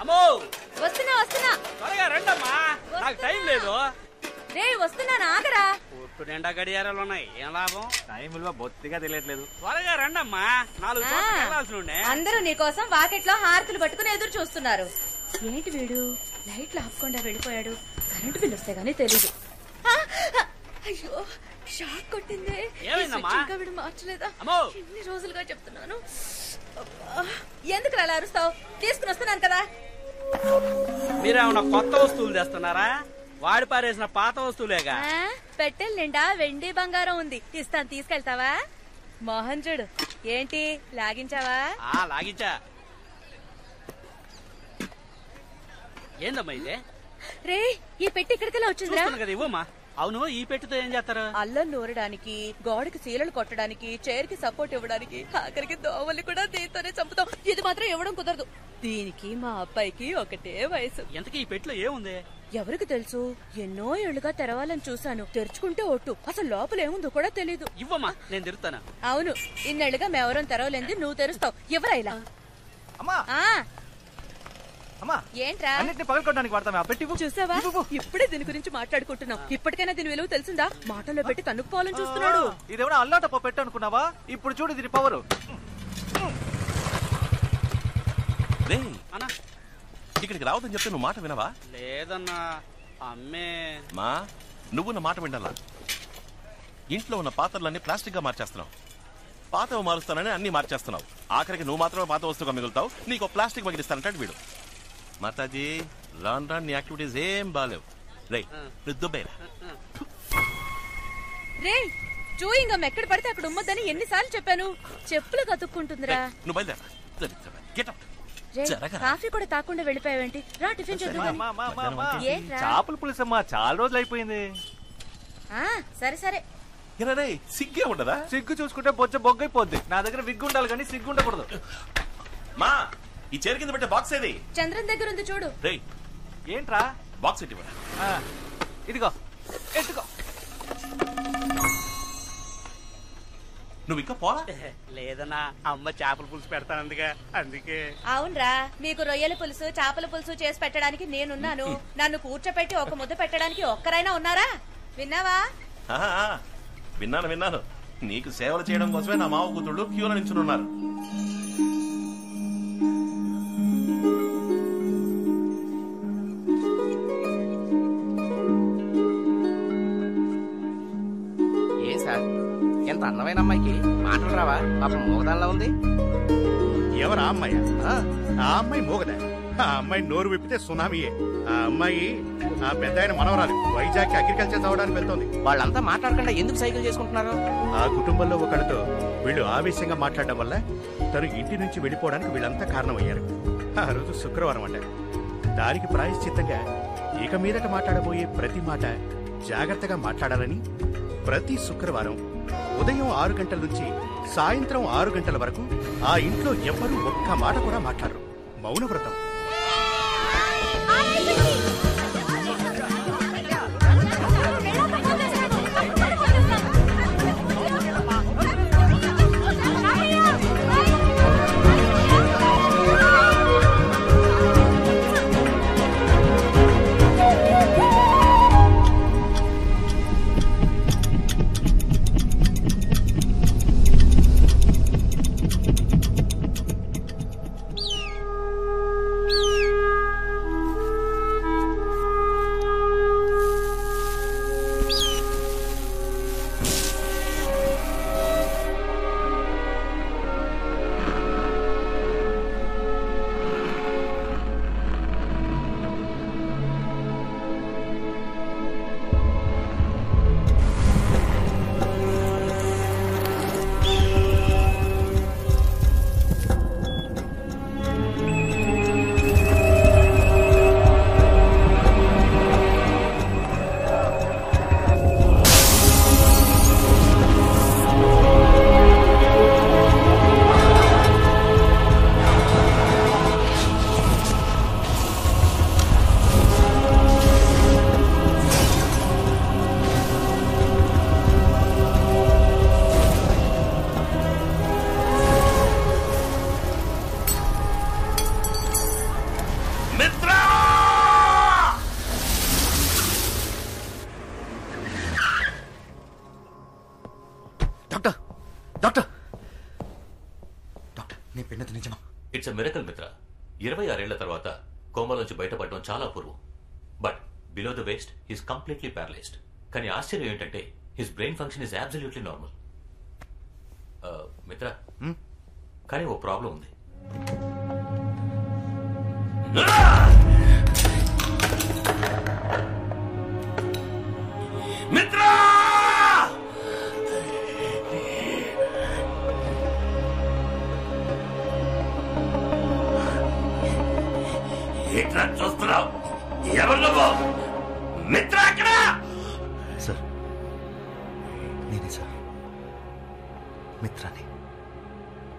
అమ్మో వస్తున్నా వస్తున్నా. త్వరగా రండమ్మా, నాకు టైం లేదు. రే వస్తున్నా, ఆగరా. పొట్టు నిండా గడియారాలు ఉన్నాయి, ఏం లాభం? టైం విలువ బొత్తిగా తెలియట్లేదు. త్వరగా రండమ్మా, 4 చోట్ల వెళ్ళాల్సి ఉండే. అందరూ నీకోసం వాకెట్లో హారతులు పట్టుకుని ఎదురు చూస్తున్నారు. ఏంటి వీడు లైట్లు ఆపకుండా వెళ్ళిపోయాడు? కరెంటు బిల్ వస్తే గానీ తెలీదు. అయ్యో షాక్ కొట్టిందే. ఏమైందమ్మా? ఇంకా వీడు మార్చలేదా? అమ్మో ఎన్ని రోజులుగా చెప్తున్నాను. ఎందుకు అలా అరుస్తావు? తీసుకుని వస్తున్నాను కదా. మీరేమన్నా కొత్త వస్తువులు తెస్తున్నారా? వాడి పారేసిన పాత వస్తువులేగా. పెట్టెల నిండా వెండి బంగారం ఉంది, ఇస్తాను, తీసుకెళ్తావా? మోహన్ చూడు, ఏంటి లాగించావా? లాగించా. ఏందమ్మా ఇదే? రే ఈ పెట్టి ఇక్కడికెలా వచ్చిందిరా? కదా, ఇవ్వమ్మా. అవును, ఈ పెట్టితో ఏం చేస్తారు? అల్లం నూరడానికి, గోడకి సీలలు కొట్టడానికి, చైర్ కి సపోర్ట్ ఇవ్వడానికి, ఆఖరికి దోవల్ని కూడా దీంతోనే చంపుతాం. ఇది మాత్రం ఇవ్వడం కుదరదు. దీనికి మా అబ్బాయికి ఒకటే వయసు. ఎంతకీ ఈ పెట్టిలో ఏముంది? ఎవరికి తెలుసు? ఎన్నో ఏళ్లుగా తెరవాలని చూశాను, తెరుచుకుంటే ఒట్టు, అసలు లోపల ఏముందో కూడా తెలీదు. ఇవ్వమ్మా, నేను తెరుస్తాను. అవును, ఇన్నేళ్లుగా మేవరం తెరవలేంది, నువ్వు తెరుస్తావు. ఎవరా ఇలా? అమ్మా అమ్మా, ఏంట్రా? అన్నిటిని పగలకొట్టడానికి వాడతామే, ఆ పెట్టి చూసావా? ఇప్పుడే దీని గురించి మాట్లాడుకుంటున్నాం. ఇప్పటికైనా దీని విలువ తెలిసిందా? మాటల్లో పెట్టి తన్నుకుపోవాలని చూస్తున్నాడు. ఇదేమన్నా అల్లాటప్ప పెట్టు అనుకున్నావా? ఇప్పుడు చూడు దీని పవర్. అన్నా ఇక్కడికి రావద్దని చెప్తే నువ్వు మాట వినవా? లేదన్నా, అమ్మే. మా నువ్వు నా మాట వినాలా? ఇంట్లో ఉన్న పాత్రలన్నీ ప్లాస్టిక్ గా మార్చేస్తున్నావు. పాతవి మారుస్తానని అన్ని మార్చేస్తున్నావు. ఆఖరికి నువ్వు మాత్రమే పాత వస్తువుగా మిగులుతావు. నీకు ప్లాస్టిక్ మగిలిస్తానంటాడు వీడు. మాతాజీ, రాన్ రాన్ నీ యాక్టివిటీస్ ఏం బాలేవు. రే రే చూయింగం ఎక్కడ పడితే అక్కడ ఉమ్మద్దని ఎన్నిసార్లు చెప్పాను? చెప్పులు కతుక్కుంటుందిరా. నువ్వు బయలుదేరా. కాఫీ కూడా తాకుండా వెళ్ళిపోయావేంటి? రా టిఫిన్ చేద్దాం. చేపల పులుసు అమ్మా, చాలా రోజులు అయిపోయింది. సరే సరే. సిగ్గే ఉండదా? సిగ్గు చూసుకుంటే బొచ్చ బొగ్గైపోద్ది. నా దగ్గర విగ్గు ఉండాలి కానీ సిగ్గు ఉండకూడదు. మా ఈ చైర్ కింద పెట్టే బాక్స్ ఏది? చంద్రన్ దగ్గర ఉంది చూడు. ఏంట్రా బాక్స్ ఎట్టి? ఇదిగో ఎత్తుకో. నువ్వు ఇంకా పోలా? లేదన్నా, అమ్మ చేపల పులుసు పెడతానందుగా, అందుకే. అవునరా, మీకు రొయ్యల పులుసు, చేపల పులుసు చేసి పెట్టడానికి నేనున్నాను. నన్ను కూర్చోపెట్టి ఒక ముద్ద పెట్టడానికి ఒక్కరైనా ఉన్నారా? విన్నావా? విన్నాను. నీకు సేవలు చేయడం కోసమే నా మావ కూతుళ్ళు క్యూలో నిల్చున్నారు. ఏ సార్, ఎంత అందమైన అమ్మాయికి మాటలు రావా? పాపం మూగదానిలా ఉంది. ఎవరా అమ్మాయి? ఆ అమ్మాయి మూగదా? ఆ అమ్మాయి నోరు విప్పితే సునామీయే. ఆ అమ్మాయి ఆ పెద్ద ఆయన మనవరాలు. వైజాగ్ అగ్రికల్చర్ చదవడానికి వెళ్తోంది. వాళ్ళంతా మాట్లాడకుండా ఎందుకు సైకిల్ చేసుకుంటున్నారు? ఆ కుటుంబంలో ఒకరితో వీళ్ళు ఆవేశంగా మాట్లాడడం వల్ల తను ఇంటి నుంచి వెళ్ళిపోవడానికి వీళ్ళంతా కారణమయ్యారు. ఆ రోజు శుక్రవారం అంట. దానికి ప్రాయశ్చిత్తంగా ఇక మీదట మాట్లాడబోయే ప్రతి మాట జాగ్రత్తగా మాట్లాడాలని ప్రతి శుక్రవారం ఉదయం 6 గంటల నుంచి సాయంత్రం 6 గంటల వరకు ఆ ఇంట్లో ఎవ్వరూ ఒక్క మాట కూడా మాట్లాడరు. మౌనవ్రతం. 26 ఏళ్ల తర్వాత కోమలోంచి బయటపడడం చాలా అపూర్వం. But below the waist he's completely paralysed. కానీ ఆశ్చర్యం ఏంటంటే his brain function is absolutely normal. మిత్ర, కానీ ఓ ప్రాబ్లం ఉంది. మిత్రా, ఏంట్రా చూస్తున్నావు? ఎవరు నువ్వు? మిత్ర అక్కడ? సార్, నేనే సార్, మిత్రాని.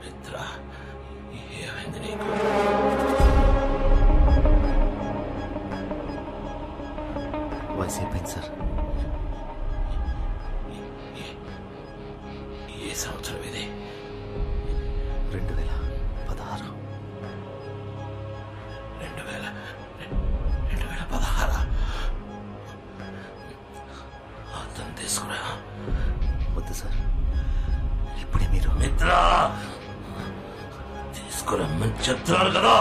మిత్ర, ఏమైంది నీకు? వయసు అయిపోయింది సార్. ఏ సంవత్సరం ఇది? 2016. 2016. అర్థం తీసుకురా. వద్దు సార్, ఇప్పుడే మీరు. మిత్ర, తీసుకురమ్మని చెప్తున్నాను కదా.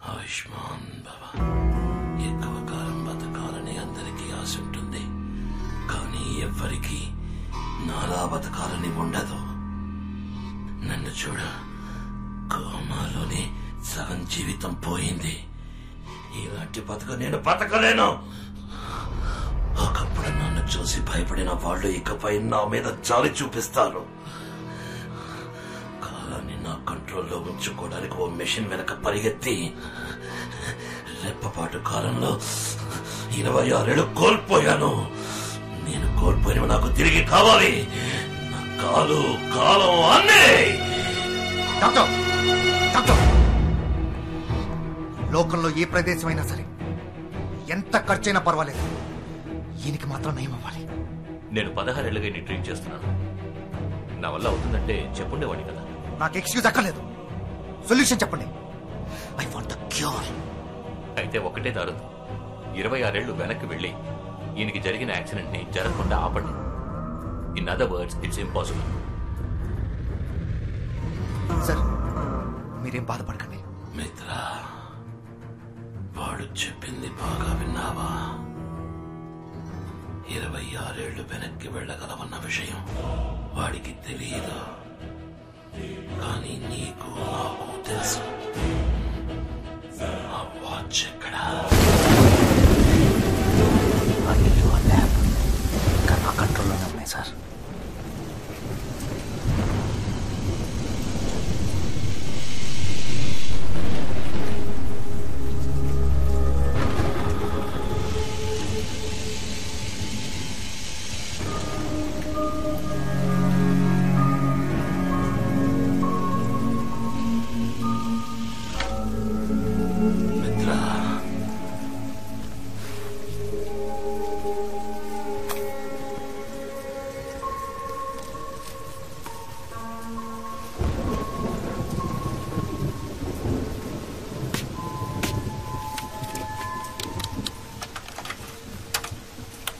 ఆయుష్మాన్ బాబా. ఎక్కువ కాలం బతకాలని అందరికీ ఆశ ఉంటుంది, కానీ ఎవ్వరికీ నాలా బతకాలని ఉండదు. నన్ను చూడ, కోమాలోనే సగం జీవితం పోయింది. ఇలాంటి బతుకు నేను బతకలేను. ఒకప్పుడు నన్ను చూసి భయపడిన వాళ్ళు ఇకపై నా మీద జాలి చూపిస్తారు. కాలాన్ని నా కంట్రోల్లో ఉంచుకోవడానికి ఓ మెషిన్ వెనక పరిగెత్తి రెప్పపాటు కాలంలో 26 ఏళ్ళు కోల్పోయాను. నేను కోల్పోయినవి నాకు తిరిగి కావాలి. నా కాలు, కాలం అన్నీ. డాక్టర్, డాక్టర్, లోకంలో ఏ ప్రదేశమైనా సరే ఎంత ఖర్చైనా పర్వాలేదు, ఈయనకి మాత్రం నయం అవ్వాలి. నేను 16 ఏళ్ళుగా నీ ట్రీట్ చేస్తున్నాను. నా వల్ల అవుతుందంటే చెప్పుండేవాడిని కదా. నాకు ఎక్స్క్యూజ్ అక్కర్లేదు, సొల్యూషన్ చెప్పండి. I want the cure. అయితే ఒకటే దారు, 26 ఏళ్లు వెనక్కి వెళ్లి ఈయనకి జరిగిన యాక్సిడెంట్ ని జరగకుండా ఆపండి. In other words, it's impossible. Sir, మీరేం బాధపడకండి. మిత్ర, వాడు చెప్పింది బాగా విన్నావా? 26 ఏళ్లు వెనక్కి వెళ్ళగలవన్న విషయం వాడికి తెలియదు, కానీ నీకు, నాకు తెలుసు. ఆ వాచ్ ఎక్కడా? ఆ ఇల్లు, ఆ ల్యాబ్ ఇంకా నా కంట్రోల్లోనే ఉన్నాయి సార్.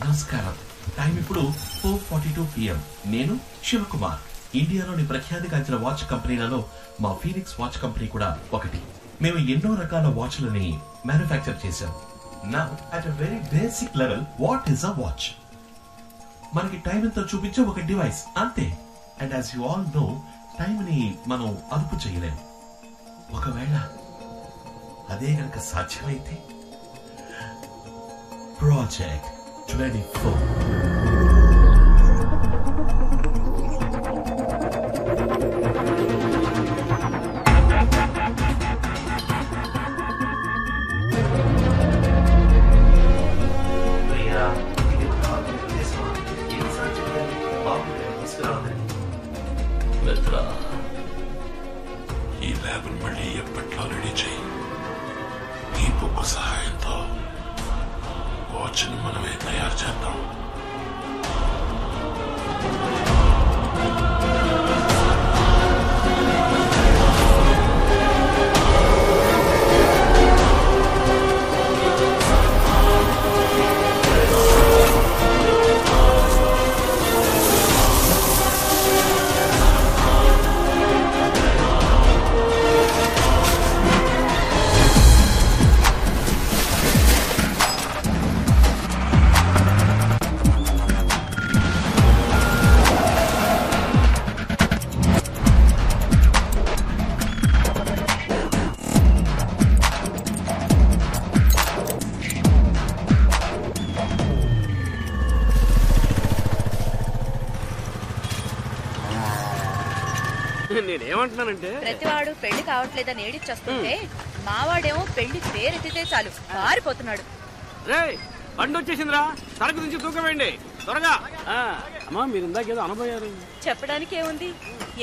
నమస్కారం. టైం ఇప్పుడు 4:42 PM. నేను శివకుమార్. ఇండియాలోని ప్రఖ్యాతిగాంచిన వాచ్ కంపెనీలలో మా ఫీనిక్స్ వాచ్ కంపెనీ కూడా ఒకటి. మేము ఎన్నో రకాల వాచ్లని మ్యానుఫ్యాక్చర్ చేశాం. Now at a very basic level, what is a watch? మనకి టైం ఎంతో చూపించే ఒక డివైస్, అంతే. And as you all know, time ని మనం అదుపు చేయలేము. ఒకవేళ అదే గనక సాధ్యమైతే, ప్రాజెక్ట్ 24. మిత్ర, ఈ ల్యాబ్ మళ్ళీ ఎప్పట్లో రెడీ చేయి. ఈ బుక్ సహాయంతో వాచ్ని మనమే తయారు చేద్దాం. నేనేమంటున్నానంటే ప్రతివాడు పెళ్లి కావట్లేదని ఏడిచొస్తుంటే మావాడేమో పెళ్లి పేరెత్తితే చాలు పారిపోతున్నాడు. రే బండి వచ్చేసిందిరా, సరుకు నుంచి తూకవేయండి త్వరగా. అమ్మా మీరు ఇందాకేదో అనబోయారు. చెప్పడానికి ఏముంది,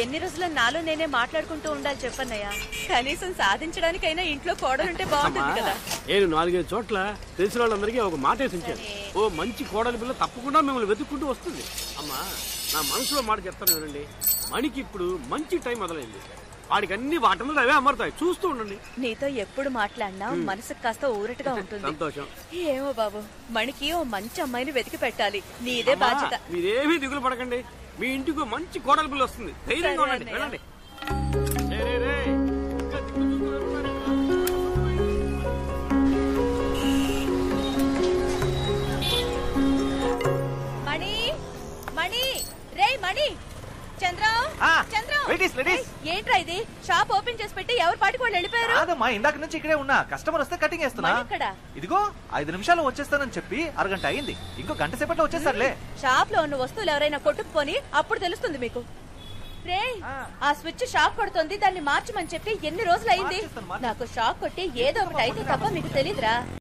ఎన్ని రోజుల నాలో నేనే మాట్లాడుకుంటూ ఉండాలి చెప్పన్నయ్య. కనీసం సాధించడానికైనా ఇంట్లో కోడలుంటే బాగుంటుంది కదా. నేను 4-5 చోట్ల తెలిసిన వాళ్ళందరికీ ఒక మాట వేసి ఉంచాను. ఓ మంచి కోడలి పిల్ల తప్పకుండా మిమ్మల్ని వెతుక్కుంటూ వస్తుంది. అమ్మా నా మనసులో మాట చెప్తాను వినండి, మణికి ఇప్పుడు మంచి టైం మొదలైంది. వాడికి అన్ని వాటంలో అవే అమరుతాయి, చూస్తూ ఉండండి. నీతో ఎప్పుడు మాట్లాడినా మనసుకు కాస్త ఊరటగా ఉంటుంది. సంతోషం. ఏమో బాబు, మణికి ఓ మంచి అమ్మాయిని వెతికి పెట్టాలి, నీదే బాధ్యత. మీరేమీ దిగులు పడకండి, మీ ఇంటికి మంచి కోడలి పిల్ల వస్తుంది. ధైర్యంగా ఉండండి, వెళ్ళండి. మణి మణి రే మణి, చంద్రం చంద్రం, ఏంట్రా ఇది? షాప్ ఓపెన్ చేసి పెట్టి ఎవరి పాటికి వాళ్ళు వెళ్ళిపోయారు. అదమ్మా ఇందాక నుంచి ఇక్కడే ఉన్నా, కస్టమర్ వస్తే కటింగ్ చేస్తున్నా. ఇదిగో 5 నిమిషాలు వచ్చేస్తానని చెప్పి అరగంట అయింది, ఇంకో గంట సేపట్లో వచ్చేస్తారులే. షాప్ లో ఉన్న వస్తువులు ఎవరైనా కొట్టుకుపోని అప్పుడు తెలుస్తుంది మీకు. రే ఆ స్విచ్ షాక్ కొడుతుంది, దాన్ని మార్చమని చెప్పి ఎన్ని రోజులు అయింది. నాకు షాక్ కొట్టి ఏదో ఒకటి అయితే తప్ప మీకు తెలీదురా.